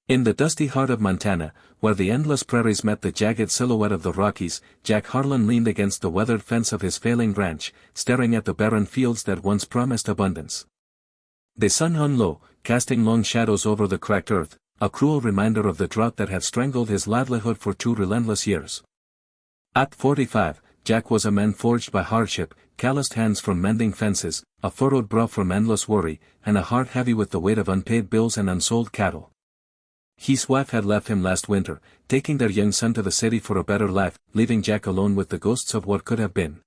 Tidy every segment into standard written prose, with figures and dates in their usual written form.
In the dusty heart of Montana, where the endless prairies met the jagged silhouette of the Rockies, Jack Harlan leaned against the weathered fence of his failing ranch, staring at the barren fields that once promised abundance. The sun hung low, casting long shadows over the cracked earth, a cruel reminder of the drought that had strangled his livelihood for 2 relentless years. At 45, Jack was a man forged by hardship, calloused hands from mending fences, a furrowed brow from endless worry, and a heart heavy with the weight of unpaid bills and unsold cattle. His wife had left him last winter, taking their young son to the city for a better life, leaving Jack alone with the ghosts of what could have been.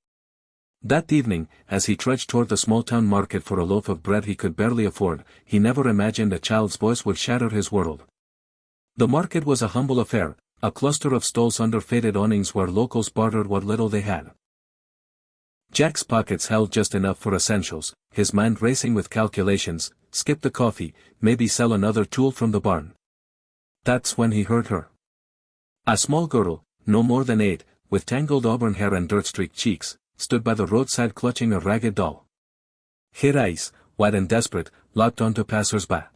That evening, as he trudged toward the small-town market for a loaf of bread he could barely afford, he never imagined a child's voice would shatter his world. The market was a humble affair, a cluster of stalls under faded awnings where locals bartered what little they had. Jack's pockets held just enough for essentials, his mind racing with calculations: skip the coffee, maybe sell another tool from the barn. That's when he heard her. A small girl, no more than 8, with tangled auburn hair and dirt-streaked cheeks, stood by the roadside clutching a ragged doll. Her eyes, wide and desperate, locked onto passers-by.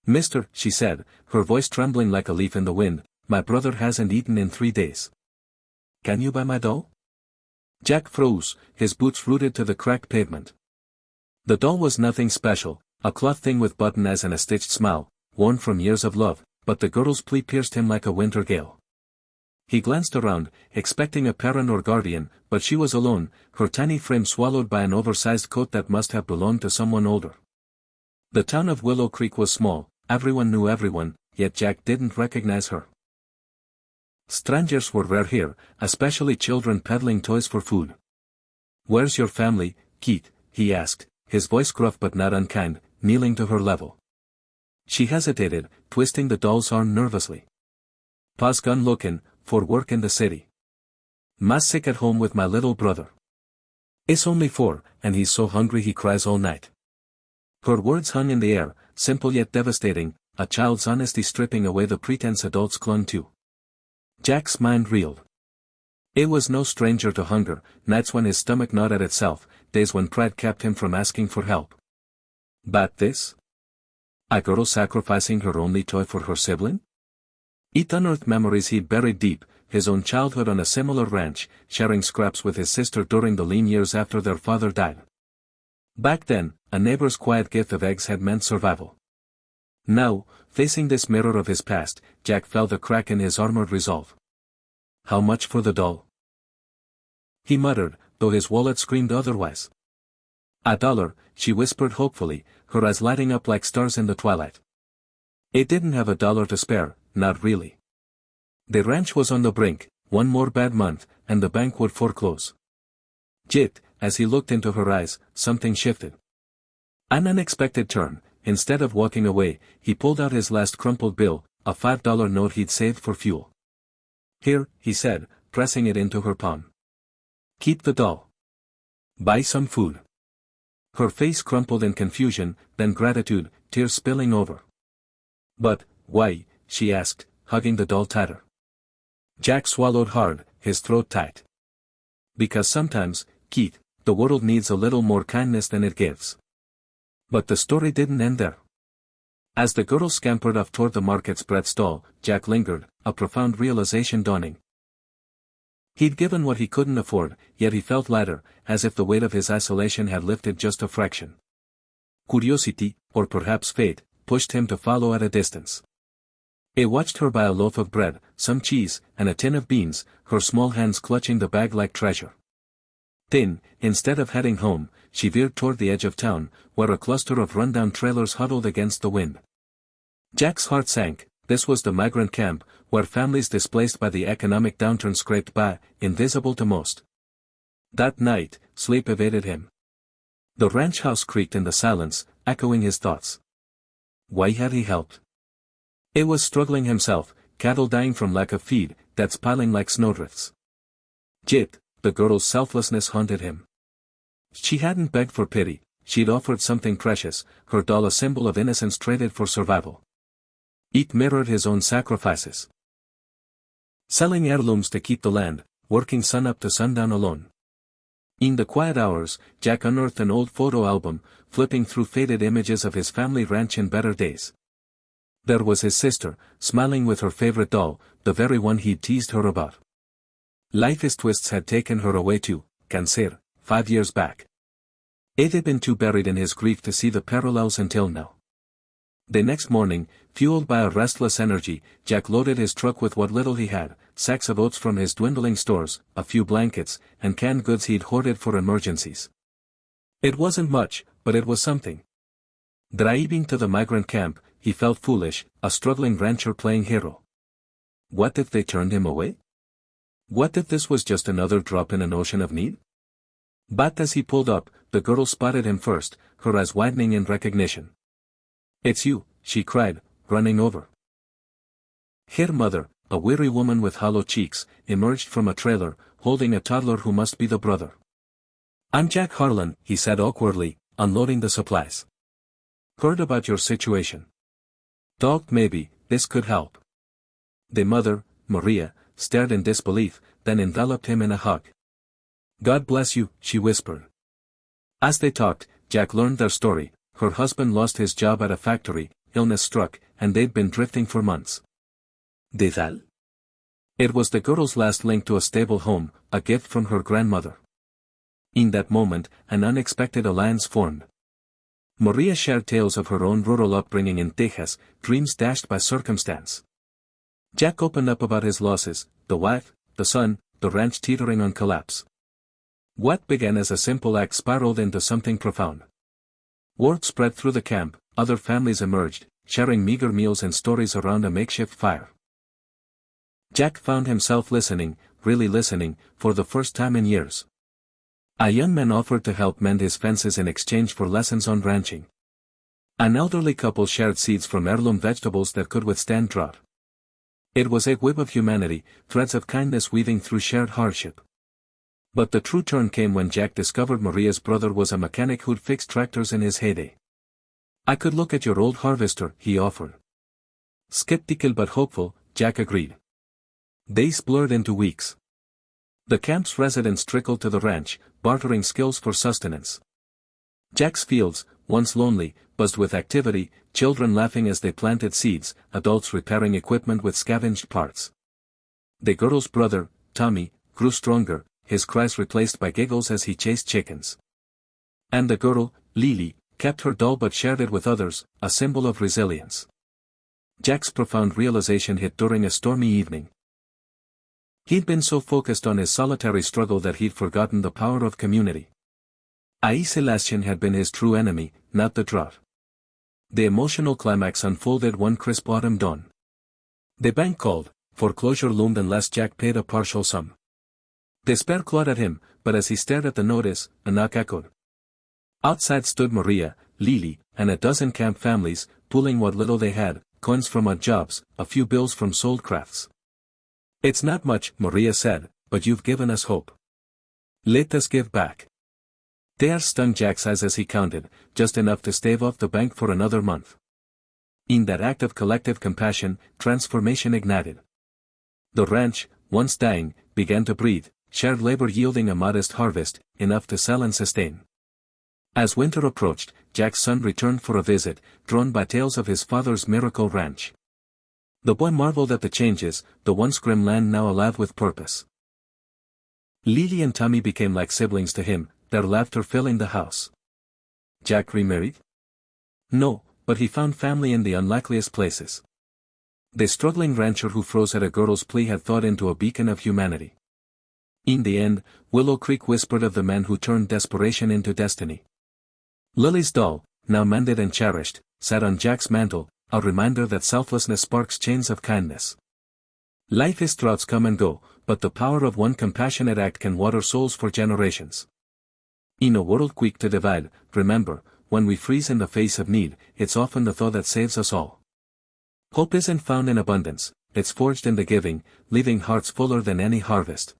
"Mister," she said, her voice trembling like a leaf in the wind, "my brother hasn't eaten in 3 days. Can you buy my doll?" Jack froze, his boots rooted to the cracked pavement. The doll was nothing special, a cloth thing with button eyes and a stitched smile, worn from years of love, but the girl's plea pierced him like a winter gale. He glanced around, expecting a parent or guardian, but she was alone, her tiny frame swallowed by an oversized coat that must have belonged to someone older. The town of Willow Creek was small, everyone knew everyone, yet Jack didn't recognize her. Strangers were rare here, especially children peddling toys for food. "Where's your family, Keith?" he asked, his voice gruff but not unkind, kneeling to her level. She hesitated, twisting the doll's arm nervously. "Pa's gone looking for work in the city. Ma's sick at home with my little brother. It's only 4, and he's so hungry he cries all night." Her words hung in the air, simple yet devastating, a child's honesty stripping away the pretense adults clung to. Jack's mind reeled. It was no stranger to hunger, nights when his stomach gnawed at itself, days when pride kept him from asking for help. But this? A girl sacrificing her only toy for her sibling? It unearthed memories he'd buried deep, his own childhood on a similar ranch, sharing scraps with his sister during the lean years after their father died. Back then, a neighbor's quiet gift of eggs had meant survival. Now, facing this mirror of his past, Jack felt a crack in his armored resolve. "How much for the doll?" he muttered, though his wallet screamed otherwise. $1, she whispered hopefully, her eyes lighting up like stars in the twilight. It didn't have $1 to spare, not really. The ranch was on the brink, one more bad month, and the bank would foreclose. Yet, as he looked into her eyes, something shifted. An unexpected turn. Instead of walking away, he pulled out his last crumpled bill, a $5 note he'd saved for fuel. "Here," he said, pressing it into her palm. "Keep the doll. Buy some food." Her face crumpled in confusion, then gratitude, tears spilling over. "But, why?" she asked, hugging the doll tighter. Jack swallowed hard, his throat tight. "Because sometimes, Keith, the world needs a little more kindness than it gives." But the story didn't end there. As the girl scampered off toward the market's bread stall, Jack lingered, a profound realization dawning. He'd given what he couldn't afford, yet he felt lighter, as if the weight of his isolation had lifted just a fraction. Curiosity, or perhaps fate, pushed him to follow at a distance. He watched her buy a loaf of bread, some cheese, and a tin of beans, her small hands clutching the bag like treasure. Then, instead of heading home, she veered toward the edge of town, where a cluster of rundown trailers huddled against the wind. Jack's heart sank. This was the migrant camp, where families displaced by the economic downturn scraped by, invisible to most. That night, sleep evaded him. The ranch house creaked in the silence, echoing his thoughts. Why had he helped? It was struggling himself, cattle dying from lack of feed, debts piling like snowdrifts. Yet, the girl's selflessness haunted him. She hadn't begged for pity, she'd offered something precious, her doll a symbol of innocence traded for survival. It mirrored his own sacrifices. Selling heirlooms to keep the land, working sunup to sundown alone. In the quiet hours, Jack unearthed an old photo album, flipping through faded images of his family ranch in better days. There was his sister, smiling with her favorite doll, the very one he'd teased her about. Life's twists had taken her away to Cáncer, 5 years back. It had been too buried in his grief to see the parallels until now. The next morning, fueled by a restless energy, Jack loaded his truck with what little he had, sacks of oats from his dwindling stores, a few blankets, and canned goods he'd hoarded for emergencies. It wasn't much, but it was something. Driving to the migrant camp, he felt foolish, a struggling rancher playing hero. What if they turned him away? What if this was just another drop in an ocean of need? But as he pulled up, the girl spotted him first, her eyes widening in recognition. "It's you," she cried, running over. Her mother, a weary woman with hollow cheeks, emerged from a trailer, holding a toddler who must be the brother. "I'm Jack Harlan," he said awkwardly, unloading the supplies. "Heard about your situation. Thought maybe this could help." The mother, Maria, stared in disbelief, then enveloped him in a hug. "God bless you," she whispered. As they talked, Jack learned their story. Her husband lost his job at a factory, illness struck, and they'd been drifting for months. Détal? It was the girl's last link to a stable home, a gift from her grandmother. In that moment, an unexpected alliance formed. Maria shared tales of her own rural upbringing in Texas, dreams dashed by circumstance. Jack opened up about his losses, the wife, the son, the ranch teetering on collapse. What began as a simple act spiraled into something profound. Word spread through the camp, other families emerged, sharing meager meals and stories around a makeshift fire. Jack found himself listening, really listening, for the first time in years. A young man offered to help mend his fences in exchange for lessons on ranching. An elderly couple shared seeds from heirloom vegetables that could withstand drought. It was a web of humanity, threads of kindness weaving through shared hardship. But the true turn came when Jack discovered Maria's brother was a mechanic who'd fixed tractors in his heyday. "I could look at your old harvester," he offered. Skeptical but hopeful, Jack agreed. Days blurred into weeks. The camp's residents trickled to the ranch, bartering skills for sustenance. Jack's fields, once lonely, buzzed with activity, children laughing as they planted seeds, adults repairing equipment with scavenged parts. The girl's brother, Tommy, grew stronger, his cries replaced by giggles as he chased chickens. And the girl, Lily, kept her doll but shared it with others, a symbol of resilience. Jack's profound realization hit during a stormy evening. He'd been so focused on his solitary struggle that he'd forgotten the power of community. Isolation had been his true enemy, not the drought. The emotional climax unfolded one crisp autumn dawn. The bank called, foreclosure loomed unless Jack paid a partial sum. Despair clawed at him, but as he stared at the notice, a knock echoed. Outside stood Maria, Lily, and a dozen camp families, pulling what little they had, coins from odd jobs, a few bills from sold crafts. "It's not much," Maria said, "but you've given us hope. Let us give back." Tears stung Jack's eyes as he counted, just enough to stave off the bank for another month. In that act of collective compassion, transformation ignited. The ranch, once dying, began to breathe, shared labor yielding a modest harvest, enough to sell and sustain. As winter approached, Jack's son returned for a visit, drawn by tales of his father's miracle ranch. The boy marveled at the changes, the once grim land now alive with purpose. Lily and Tommy became like siblings to him, their laughter filling the house. Jack remarried? No, but he found family in the unlikeliest places. The struggling rancher who froze at a girl's plea had thawed into a beacon of humanity. In the end, Willow Creek whispered of the man who turned desperation into destiny. Lily's doll, now mended and cherished, sat on Jack's mantle, a reminder that selflessness sparks chains of kindness. Life's droughts come and go, but the power of one compassionate act can water souls for generations. In a world quick to divide, remember, when we freeze in the face of need, it's often the thaw that saves us all. Hope isn't found in abundance, it's forged in the giving, leaving hearts fuller than any harvest.